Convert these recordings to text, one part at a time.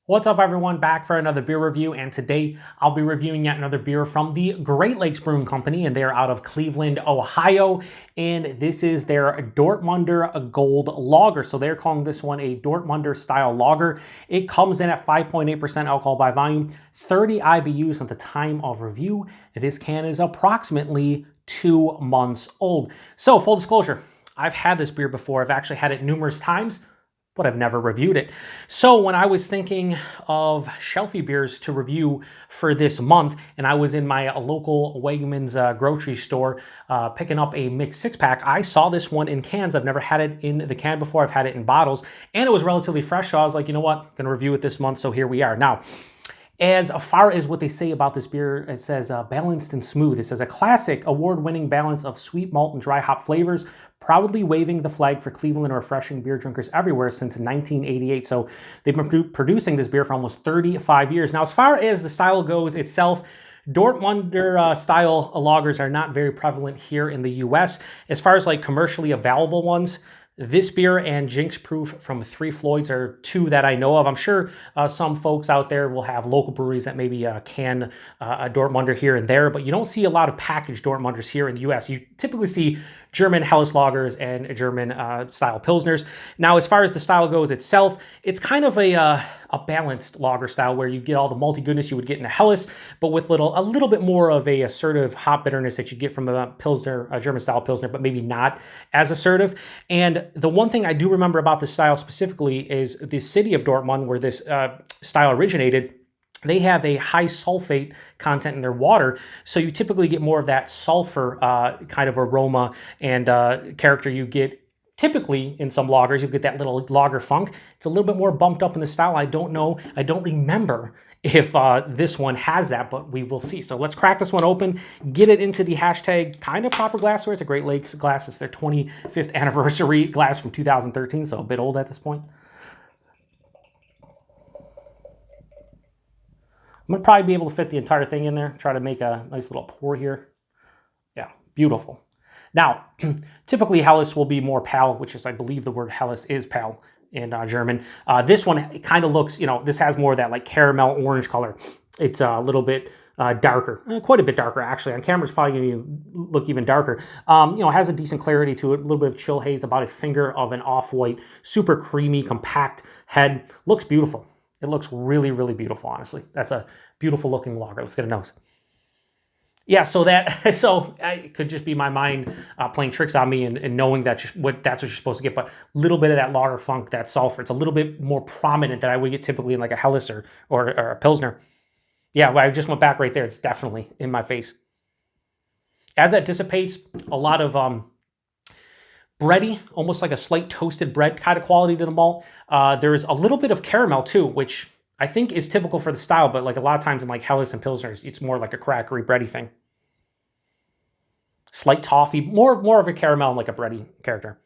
What's up, everyone? Back for another beer review, and today I'll be reviewing yet another beer from the Great Lakes Brewing Company, and they're out of Cleveland, Ohio, and this is their Dortmunder Gold Lager. So they're calling this one a Dortmunder-style Lager. It comes in at 5.8% alcohol by volume, 30 IBUs at the time of review. This can is approximately 2 months old. So full disclosure, I've had this beer before. I've actually had it numerous times, but I've never reviewed it. So when I was thinking of shelfie beers to review for this month, and I was in my local Wegmans grocery store picking up a mixed six-pack, I saw this one in cans. I've never had it in the can before. I've had it in bottles, and it was relatively fresh, so I was like, you know what, I'm gonna review it this month, so here we are. Now, as far as what they say about this beer, it says balanced and smooth. It says a classic award-winning balance of sweet malt and dry hop flavors, proudly waving the flag for Cleveland and refreshing beer drinkers everywhere since 1988. So they've been producing this beer for almost 35 years. Now, as far as the style goes itself, Dortmunder-style lagers are not very prevalent here in the US. As far as like commercially available ones, this beer and Jinx Proof from Three Floyds are two that I know of. I'm sure some folks out there will have local breweries that maybe can a Dortmunder here and there, but you don't see a lot of packaged Dortmunders here in the US. You typically see German Helles lagers and German style Pilsners. Now, as far as the style goes itself, it's kind of a balanced lager style where you get all the malty goodness you would get in a Helles, but with a little bit more of a assertive hop bitterness that you get from a Pilsner, a German style Pilsner, but maybe not as assertive. And the one thing I do remember about this style specifically is the city of Dortmund, where this style originated. They have a high sulfate content in their water, so you typically get more of that sulfur kind of aroma and character you get typically in some lagers. You get that little lager funk. It's a little bit more bumped up in the style. I don't know. I don't remember if this one has that, but we will see. So let's crack this one open, get it into the hashtag kind of proper glassware. It's a Great Lakes glass. It's their 25th anniversary glass from 2013, so a bit old at this point. I'm going to probably be able to fit the entire thing in there, try to make a nice little pour here. Yeah, beautiful. Now, typically Helles will be more pale, which is, I believe the word Helles is pale in German. This one, it kind of looks, you know, this has more of that like caramel orange color. It's a little bit darker, quite a bit darker actually. On camera, it's probably going to look even darker. You know, it has a decent clarity to it, a little bit of chill haze, about a finger of an off-white, super creamy, compact head. Looks beautiful. It looks really, really beautiful, honestly. That's a beautiful looking lager. Let's get a nose. Yeah, so it could just be my mind playing tricks on me and knowing that that's what you're supposed to get, but a little bit of that lager funk, that sulfur. It's a little bit more prominent than I would get typically in like a Helles or a Pilsner. Yeah, well, I just went back right there. It's definitely in my face. As that dissipates, a lot of bready, almost like a slight toasted bread kind of quality to the malt. There's a little bit of caramel too, which I think is typical for the style, but like a lot of times in like Helles and Pilsners, it's more like a crackery, bready thing. Slight toffee, more of a caramel and like a bready character.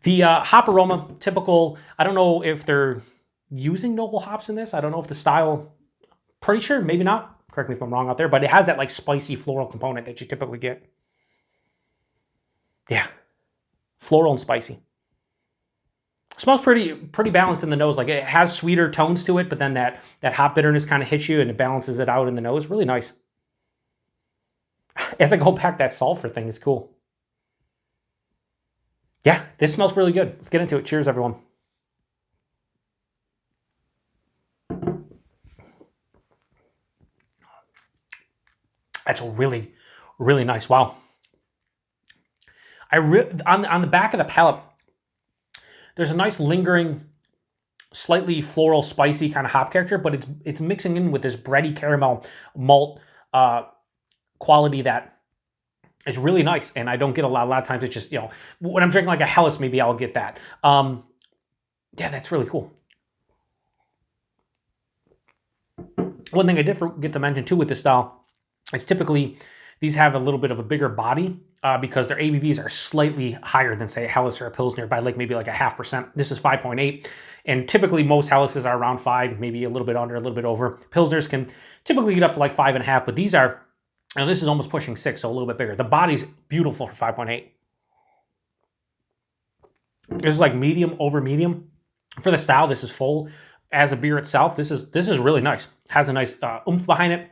The hop aroma, typical. I don't know if they're using noble hops in this. I don't know if the style, pretty sure, maybe not. Correct me if I'm wrong out there, but it has that like spicy floral component that you typically get. Yeah, floral and spicy. Smells pretty balanced in the nose. Like it has sweeter tones to it, but then that hop bitterness kind of hits you and it balances it out in the nose. Really nice. As I go back, that sulfur thing is cool. Yeah, this smells really good. Let's get into it. Cheers, everyone. That's really, really nice. Wow. On the back of the palate, there's a nice lingering, slightly floral, spicy kind of hop character, but it's mixing in with this bready caramel malt quality that is really nice. And I don't get a lot of times. It's just, you know, when I'm drinking like a Helles, maybe I'll get that. Yeah, that's really cool. One thing I did forget to mention too with this style is typically these have a little bit of a bigger body because their ABVs are slightly higher than, say, a Helles or a Pilsner by like maybe like a 0.5%. This is 5.8, and typically most Helleses are around 5, maybe a little bit under, a little bit over. Pilsners can typically get up to like 5.5, but these are, and this is almost pushing 6, so a little bit bigger. The body's beautiful for 5.8. This is like medium over medium. For the style, this is full. As a beer itself, this is really nice. Has a nice oomph behind it.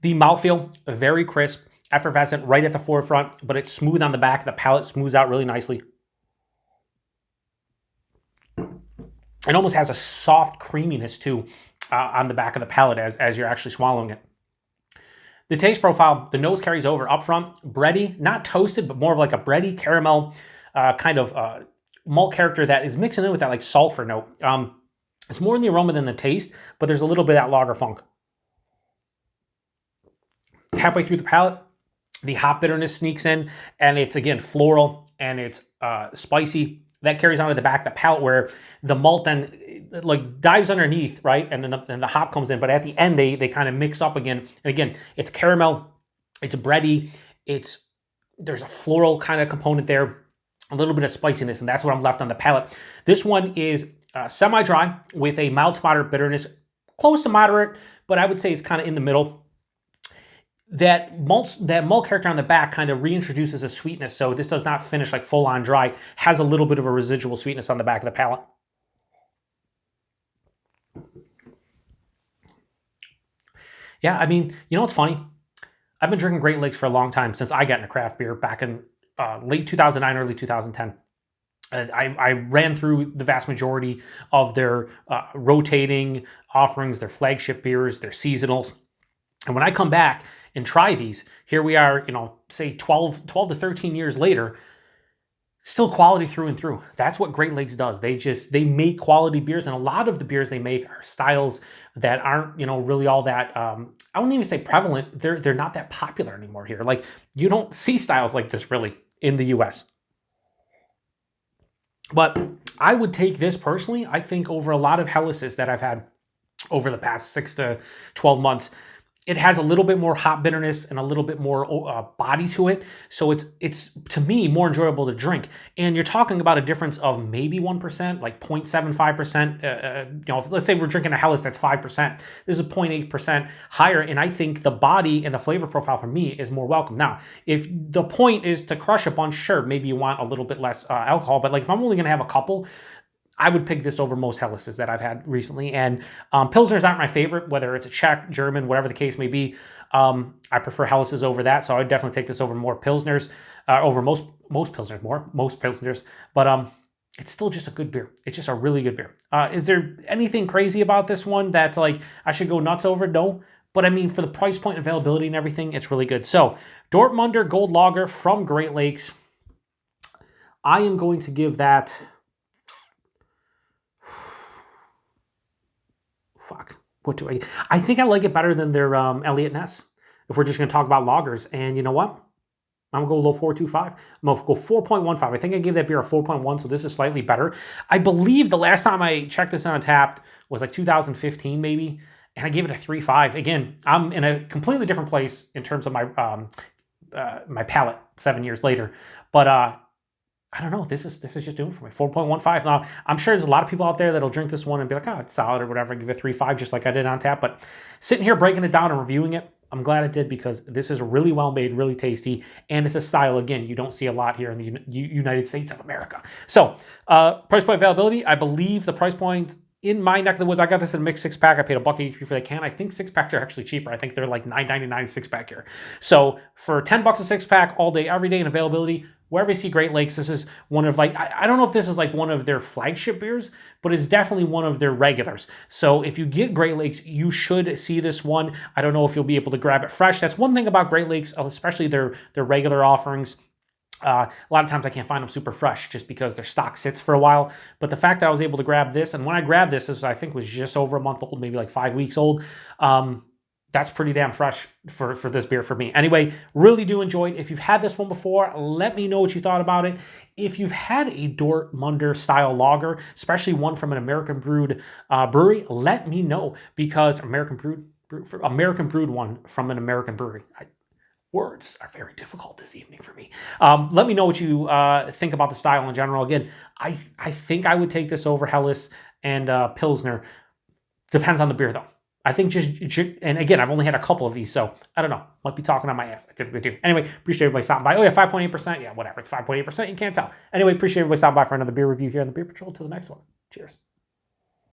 The mouthfeel, very crisp, effervescent, right at the forefront, but it's smooth on the back. The palate smooths out really nicely. It almost has a soft creaminess too on the back of the palate as you're actually swallowing it. The taste profile, the nose carries over up front, bready, not toasted, but more of like a bready caramel kind of malt character that is mixing in with that like sulfur note. It's more in the aroma than the taste, but there's a little bit of that lager funk. Halfway through the palate, the hop bitterness sneaks in, and it's, again, floral, and it's spicy. That carries on to the back of the palate where the malt then like dives underneath, right? And then the hop comes in, but at the end, they kind of mix up again. And again, it's caramel, it's bready, there's a floral kind of component there, a little bit of spiciness, and that's what I'm left on the palate. This one is semi-dry with a mild to moderate bitterness, close to moderate, but I would say it's kind of in the middle. That malt character on the back kind of reintroduces a sweetness, so this does not finish like full on dry. Has a little bit of a residual sweetness on the back of the palate. Yeah, I mean, you know what's funny? I've been drinking Great Lakes for a long time, since I got into craft beer back in late 2009, early 2010. I ran through the vast majority of their rotating offerings, their flagship beers, their seasonals. And when I come back and try these, here we are, say 12 to 13 years later, still quality through and through. That's what Great Lakes does. They make quality beers, and a lot of the beers they make are styles that aren't, really all that, I wouldn't even say prevalent. They're not that popular anymore here. Like, you don't see styles like this really in the US. But I would take this personally, I think, over a lot of Hellas's that I've had over the past 6 to 12 months. It has a little bit more hop bitterness and a little bit more body to it. So it's to me more enjoyable to drink. And you're talking about a difference of maybe 1%, like 0.75%. Let's say we're drinking a Hellas that's 5%. This is 0.8% higher. And I think the body and the flavor profile for me is more welcome. Now, if the point is to crush a bunch, sure, maybe you want a little bit less alcohol. But like if I'm only going to have a couple, I would pick this over most Hellas's that I've had recently. And Pilsners aren't my favorite, whether it's a Czech, German, whatever the case may be. I prefer Hellas's over that, so I would definitely take this over more Pilsners, over most Pilsners, most Pilsners. But it's still just a good beer. It's just a really good beer. Is there anything crazy about this one that like I should go nuts over? No. But I mean, for the price point, availability, and everything, it's really good. So Dortmunder Gold Lager from Great Lakes. I am going to give that... What do I think I like it better than their Elliott Ness, if we're just going to talk about lagers. And you know what? I'm going to go a little 4.25. I'm going to go 4.15. I think I gave that beer a 4.1, so this is slightly better. I believe the last time I checked this on Untappd was like 2015 maybe, and I gave it a 3.5. Again, I'm in a completely different place in terms of my my palate 7 years later. But I don't know. This is just doing it for me. 4.15. Now, I'm sure there's a lot of people out there that'll drink this one and be like, oh, it's solid or whatever. Give it a 3.5 just like I did on tap. But sitting here breaking it down and reviewing it, I'm glad I did, because this is really well made, really tasty, and it's a style, again, you don't see a lot here in the United States of America. So, price point availability, I believe the price point in my neck of the woods, I got this in a mixed 6-pack. I paid $1.83 for the can. I think 6-packs are actually cheaper. I think they're like $9.99 6-pack here. So for $10 a 6-pack all day, every day, and availability, wherever you see Great Lakes, this is one of like, I don't know if this is like one of their flagship beers, but it's definitely one of their regulars. So if you get Great Lakes, you should see this one. I don't know if you'll be able to grab it fresh. That's one thing about Great Lakes, especially their regular offerings. A lot of times I can't find them super fresh just because their stock sits for a while. But the fact that I was able to grab this, and when I grabbed this I think was just over a month old, maybe like 5 weeks old. That's pretty damn fresh for this beer for me. Anyway, really do enjoy it. If you've had this one before, let me know what you thought about it. If you've had a Dortmunder-style lager, especially one from an American brewed brewery, let me know, because American brewed one from an American brewery. Words are very difficult this evening for me. Let me know what you think about the style in general. Again, I think I would take this over Hellas and Pilsner. Depends on the beer, though. I think and again, I've only had a couple of these, so I don't know. Might be talking on my ass. I typically do. Anyway, appreciate everybody stopping by. Oh yeah, 5.8%. Yeah, whatever. It's 5.8%. You can't tell. Anyway, appreciate everybody stopping by for another beer review here on the Beer Patrol. Till the next one. Cheers.